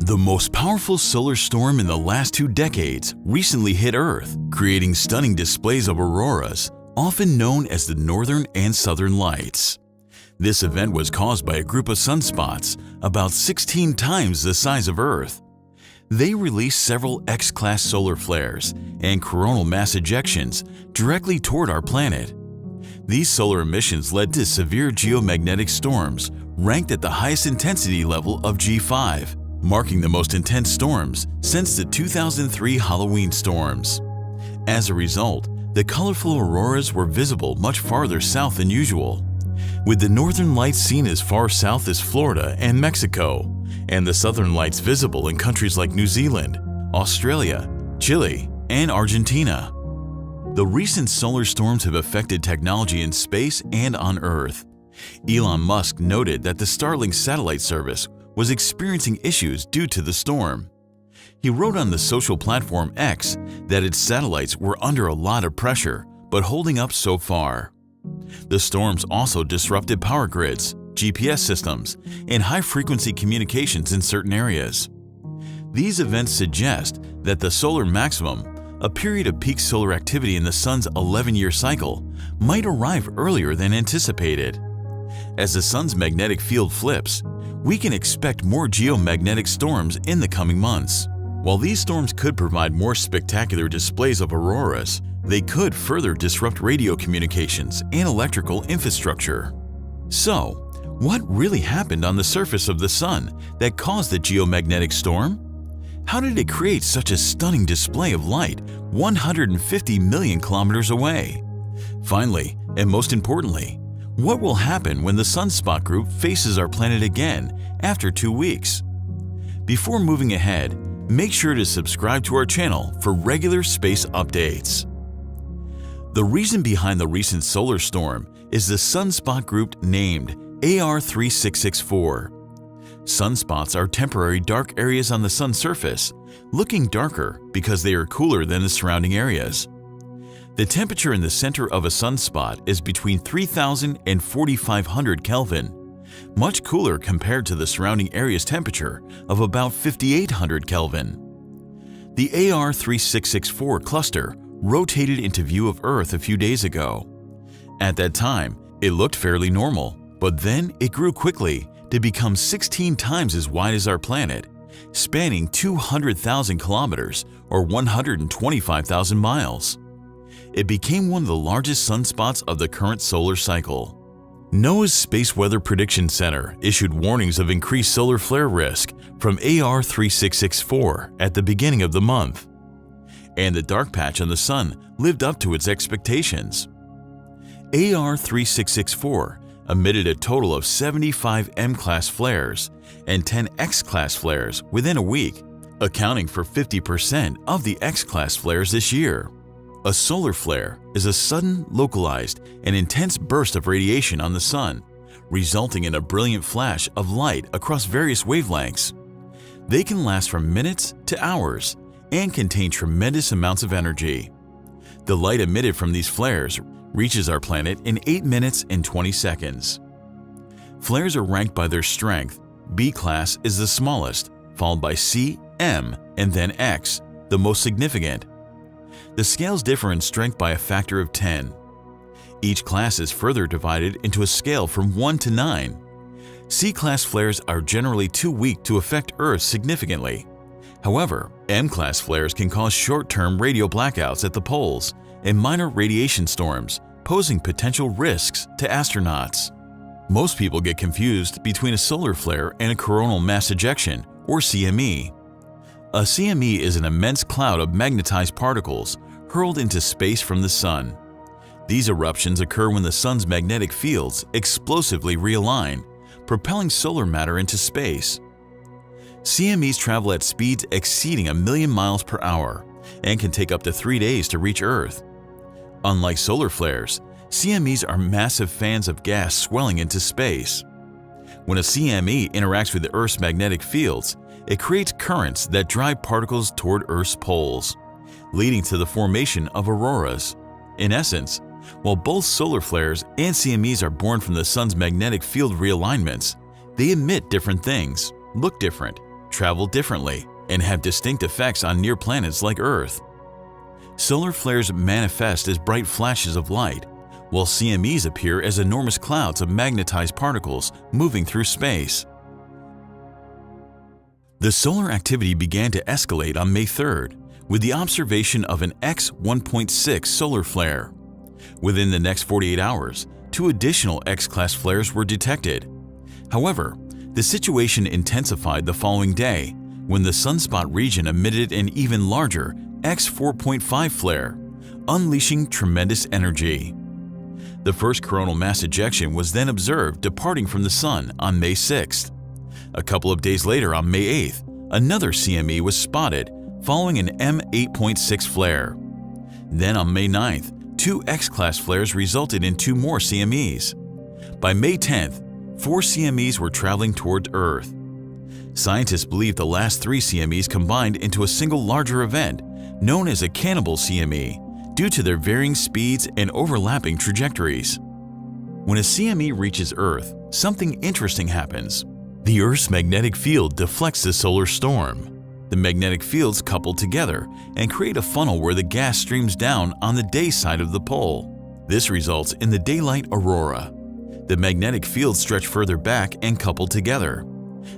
The most powerful solar storm in the last 2 decades recently hit Earth, creating stunning displays of auroras, often known as the Northern and Southern Lights. This event was caused by a group of sunspots about 16 times the size of Earth. They released several X-class solar flares and coronal mass ejections directly toward our planet. These solar emissions led to severe geomagnetic storms ranked at the highest intensity level of G5, marking the most intense storms since the 2003 Halloween storms. As a result, the colorful auroras were visible much farther south than usual, with the northern lights seen as far south as Florida and Mexico, and the southern lights visible in countries like New Zealand, Australia, Chile, and Argentina. The recent solar storms have affected technology in space and on Earth. Elon Musk noted that the Starlink satellite service was experiencing issues due to the storm. He wrote on the social platform X that its satellites were under a lot of pressure, but holding up so far. The storms also disrupted power grids, GPS systems, and high-frequency communications in certain areas. These events suggest that the solar maximum, a period of peak solar activity in the Sun's 11-year cycle, might arrive earlier than anticipated. As the Sun's magnetic field flips, we can expect more geomagnetic storms in the coming months. While these storms could provide more spectacular displays of auroras, they could further disrupt radio communications and electrical infrastructure. So, what really happened on the surface of the Sun that caused the geomagnetic storm? How did it create such a stunning display of light 150 million kilometers away? Finally, and most importantly, what will happen when the sunspot group faces our planet again after 2 weeks? Before moving ahead, make sure to subscribe to our channel for regular space updates. The reason behind the recent solar storm is the sunspot group named AR3664. Sunspots are temporary dark areas on the Sun's surface, looking darker because they are cooler than the surrounding areas. The temperature in the center of a sunspot is between 3000 and 4500 Kelvin, much cooler compared to the surrounding area's temperature of about 5800 Kelvin. The AR3664 cluster rotated into view of Earth a few days ago. At that time, it looked fairly normal, but then it grew quickly to become 16 times as wide as our planet, spanning 200,000 kilometers or 125,000 miles. It became one of the largest sunspots of the current solar cycle. NOAA's Space Weather Prediction Center issued warnings of increased solar flare risk from AR3664 at the beginning of the month, and the dark patch on the Sun lived up to its expectations. AR3664 emitted a total of 75 M-class flares and 10 X-class flares within a week, accounting for 50% of the X-class flares this year. A solar flare is a sudden, localized, and intense burst of radiation on the Sun, resulting in a brilliant flash of light across various wavelengths. They can last from minutes to hours and contain tremendous amounts of energy. The light emitted from these flares reaches our planet in 8 minutes and 20 seconds. Flares are ranked by their strength. B class is the smallest, followed by C, M, and then X, the most significant. The scales differ in strength by a factor of 10. Each class is further divided into a scale from 1 to 9. C-class flares are generally too weak to affect Earth significantly. However, M-class flares can cause short-term radio blackouts at the poles and minor radiation storms, posing potential risks to astronauts. Most people get confused between a solar flare and a coronal mass ejection, or CME. A CME is an immense cloud of magnetized particles hurled into space from the Sun. These eruptions occur when the Sun's magnetic fields explosively realign, propelling solar matter into space. CMEs travel at speeds exceeding 1 million miles per hour and can take up to 3 days to reach Earth. Unlike solar flares, CMEs are massive fans of gas swelling into space. When a CME interacts with the Earth's magnetic fields, it creates currents that drive particles toward Earth's poles, leading to the formation of auroras. In essence, while both solar flares and CMEs are born from the Sun's magnetic field realignments, they emit different things, look different, travel differently and have distinct effects on near planets like Earth. Solar flares manifest as bright flashes of light, while CMEs appear as enormous clouds of magnetized particles moving through space. The solar activity began to escalate on May 3rd with the observation of an X-1.6 solar flare. Within the next 48 hours, 2 additional X-class flares were detected. However, the situation intensified the following day when the sunspot region emitted an even larger X-4.5 flare, unleashing tremendous energy. The first coronal mass ejection was then observed departing from the Sun on May 6th. A couple of days later, on May 8th, another CME was spotted following an M8.6 flare. Then on May 9th, 2 X-class flares resulted in 2 more CMEs. By May 10th, 4 CMEs were traveling toward Earth. Scientists believe the last 3 CMEs combined into a single larger event known as a cannibal CME due to their varying speeds and overlapping trajectories. When a CME reaches Earth, something interesting happens. The Earth's magnetic field deflects the solar storm. The magnetic fields couple together and create a funnel where the gas streams down on the day side of the pole. This results in the daylight aurora. The magnetic fields stretch further back and couple together.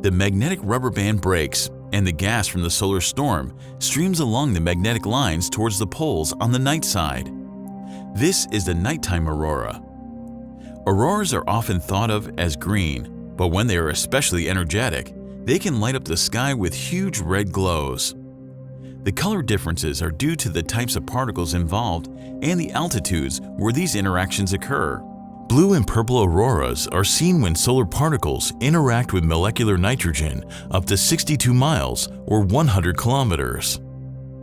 The magnetic rubber band breaks, and the gas from the solar storm streams along the magnetic lines towards the poles on the night side. This is the nighttime aurora. Auroras are often thought of as green, but when they are especially energetic, they can light up the sky with huge red glows. The color differences are due to the types of particles involved and the altitudes where these interactions occur. Blue and purple auroras are seen when solar particles interact with molecular nitrogen up to 62 miles or 100 kilometers.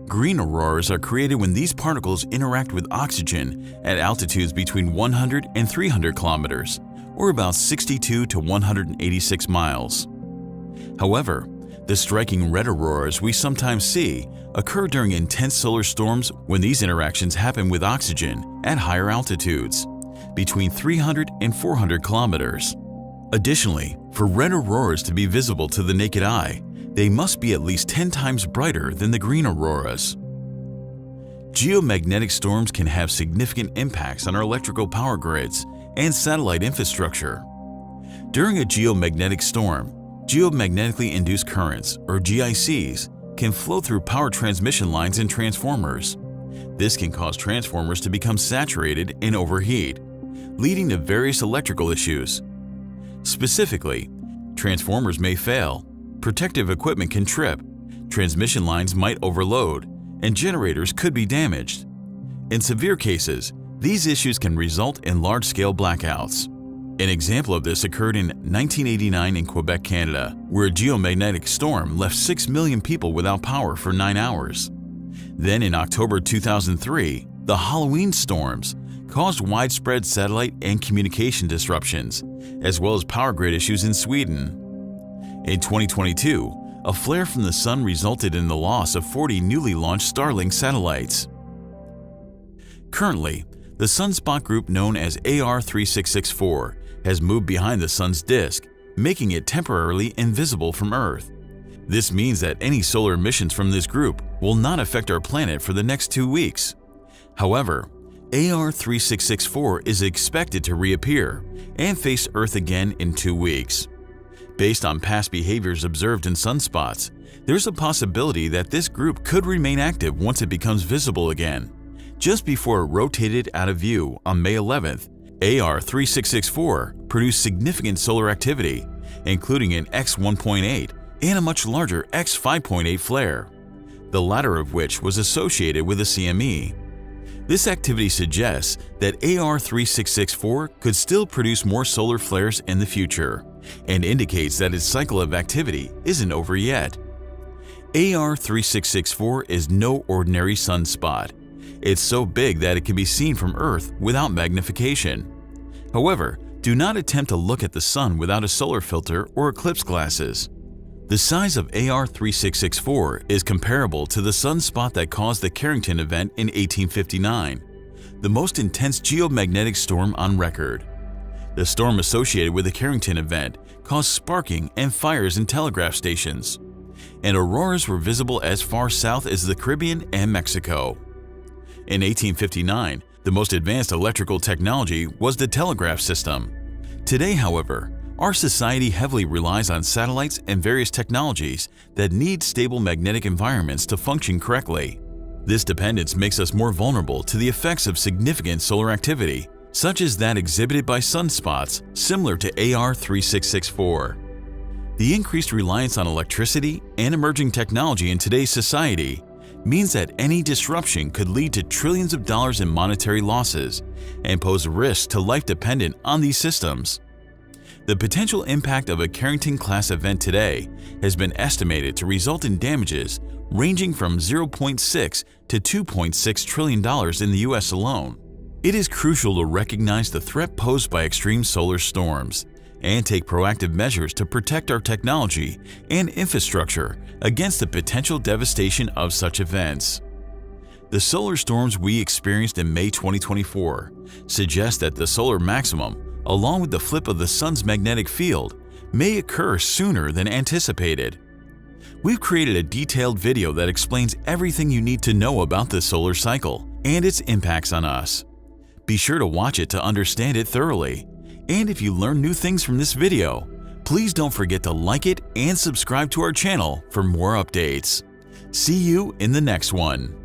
Green auroras are created when these particles interact with oxygen at altitudes between 100 and 300 kilometers, or about 62 to 186 miles. However, the striking red auroras we sometimes see occur during intense solar storms when these interactions happen with oxygen at higher altitudes, between 300 and 400 kilometers. Additionally, for red auroras to be visible to the naked eye, they must be at least 10 times brighter than the green auroras. Geomagnetic storms can have significant impacts on our electrical power grids and satellite infrastructure. During a geomagnetic storm, geomagnetically induced currents, or GICs, can flow through power transmission lines and transformers. This can cause transformers to become saturated and overheat, leading to various electrical issues. Specifically, transformers may fail, protective equipment can trip, transmission lines might overload, and generators could be damaged. In severe cases, these issues can result in large-scale blackouts. An example of this occurred in 1989 in Quebec, Canada, where a geomagnetic storm left 6 million people without power for 9 hours. Then in October 2003, the Halloween storms caused widespread satellite and communication disruptions, as well as power grid issues in Sweden. In 2022, a flare from the sun resulted in the loss of 40 newly launched Starlink satellites. Currently, the sunspot group known as AR3664 has moved behind the sun's disk, making it temporarily invisible from Earth. This means that any solar emissions from this group will not affect our planet for the next 2 weeks. However, AR3664 is expected to reappear and face Earth again in 2 weeks. Based on past behaviors observed in sunspots, there's a possibility that this group could remain active once it becomes visible again. Just before it rotated out of view on May 11th, AR3664 produced significant solar activity, including an X1.8 and a much larger X5.8 flare, the latter of which was associated with a CME. This activity suggests that AR3664 could still produce more solar flares in the future, and indicates that its cycle of activity isn't over yet. AR3664 is no ordinary sunspot. It's so big that it can be seen from Earth without magnification. However, do not attempt to look at the sun without a solar filter or eclipse glasses. The size of AR3664 is comparable to the sunspot that caused the Carrington event in 1859, the most intense geomagnetic storm on record. The storm associated with the Carrington event caused sparking and fires in telegraph stations. and auroras were visible as far south as the Caribbean and Mexico. In 1859, the most advanced electrical technology was the telegraph system. Today, however, our society heavily relies on satellites and various technologies that need stable magnetic environments to function correctly. This dependence makes us more vulnerable to the effects of significant solar activity, such as that exhibited by sunspots similar to AR 3664. The increased reliance on electricity and emerging technology in today's society means that any disruption could lead to trillions of dollars in monetary losses and pose a risk to life dependent on these systems. The potential impact of a Carrington-class event today has been estimated to result in damages ranging from $0.6 to $2.6 trillion in the U.S. alone. It is crucial to recognize the threat posed by extreme solar storms and take proactive measures to protect our technology and infrastructure against the potential devastation of such events. The solar storms we experienced in May 2024 suggest that the solar maximum, along with the flip of the sun's magnetic field, may occur sooner than anticipated. We've created a detailed video that explains everything you need to know about the solar cycle and its impacts on us. Be sure to watch it to understand it thoroughly. And if you learn new things from this video, please don't forget to like it and subscribe to our channel for more updates. See you in the next one.